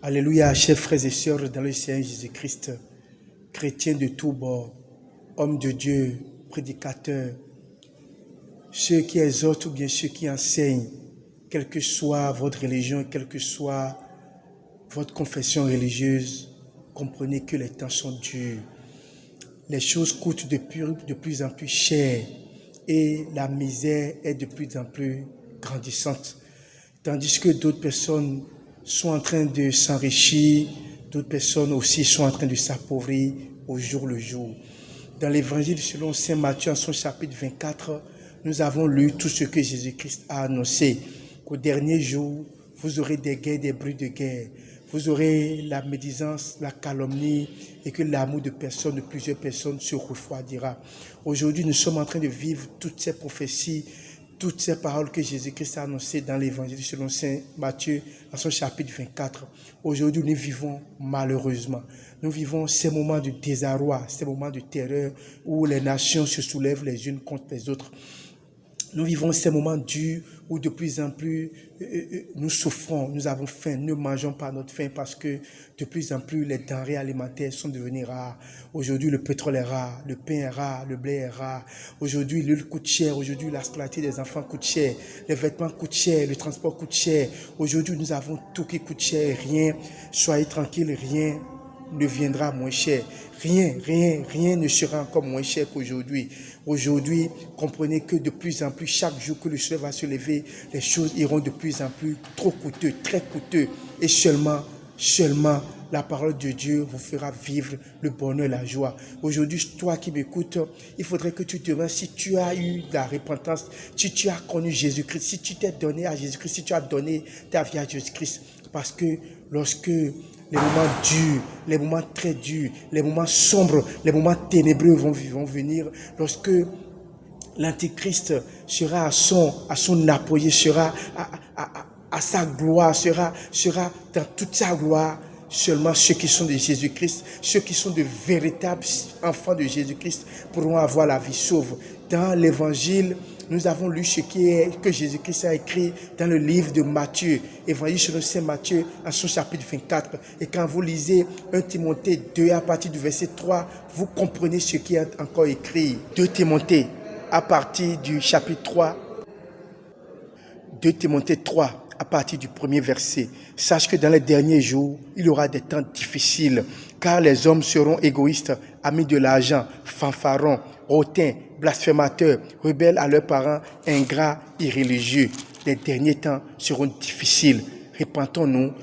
Alléluia, chers frères et sœurs dans le Seigneur Jésus-Christ, chrétiens de tous bords, hommes de Dieu, prédicateurs, ceux qui exhortent ou bien ceux qui enseignent, quelle que soit votre religion, quelle que soit votre confession religieuse, comprenez que les temps sont durs. Les choses coûtent de plus en plus cher et la misère est de plus en plus grandissante. Tandis que d'autres personnes sont en train de s'enrichir, d'autres personnes aussi sont en train de s'appauvrir au jour le jour. Dans l'évangile selon saint Matthieu, en son chapitre 24, nous avons lu tout ce que Jésus-Christ a annoncé. Qu'au dernier jour, vous aurez des guerres, des bruits de guerre. Vous aurez la médisance, la calomnie et que l'amour de plusieurs personnes se refroidira. Aujourd'hui, nous sommes en train de vivre toutes ces prophéties, toutes ces paroles que Jésus-Christ a annoncées dans l'évangile selon saint Matthieu, en son chapitre 24. Aujourd'hui, nous vivons malheureusement. Nous vivons ces moments de désarroi, ces moments de terreur où les nations se soulèvent les unes contre les autres. Nous vivons ces moments durs où de plus en plus nous souffrons, nous avons faim, nous ne mangeons pas notre faim parce que de plus en plus les denrées alimentaires sont devenues rares. Aujourd'hui, le pétrole est rare, le pain est rare, le blé est rare. Aujourd'hui, l'huile coûte cher, aujourd'hui, la scolarité des enfants coûte cher, les vêtements coûtent cher, le transport coûte cher. Aujourd'hui, nous avons tout qui coûte cher, rien, soyez tranquilles, rien ne viendra moins cher. Rien ne sera encore moins cher qu'aujourd'hui. Aujourd'hui, comprenez que de plus en plus, chaque jour que le soleil va se lever, les choses iront de plus en plus trop coûteux, très coûteux. Et seulement la parole de Dieu vous fera vivre le bonheur et la joie. Aujourd'hui, toi qui m'écoutes, il faudrait que tu te demandes si tu as eu de la repentance, si tu as connu Jésus-Christ, si tu t'es donné à Jésus-Christ, si tu as donné ta vie à Jésus-Christ. Parce que lorsque les moments durs, les moments très durs, les moments sombres, les moments ténébreux vont venir, lorsque l'Antichrist sera à son apogée, sera à sa gloire, sera dans toute sa gloire, seulement ceux qui sont de Jésus-Christ, ceux qui sont de véritables enfants de Jésus-Christ pourront avoir la vie sauve. Dans l'évangile, nous avons lu ce que Jésus-Christ a écrit dans le livre de Matthieu, évangile selon saint Matthieu, en son chapitre 24. Et quand vous lisez 1 Timothée 2 à partir du verset 3, vous comprenez ce qui est encore écrit. 2 Timothée à partir du chapitre 3, 2 Timothée 3 à partir du premier verset. Sache que dans les derniers jours, il y aura des temps difficiles, car les hommes seront égoïstes, amis de l'argent, fanfarons, hautains, blasphémateurs, rebelles à leurs parents, ingrats, irréligieux. Les derniers temps seront difficiles. Repentons-nous.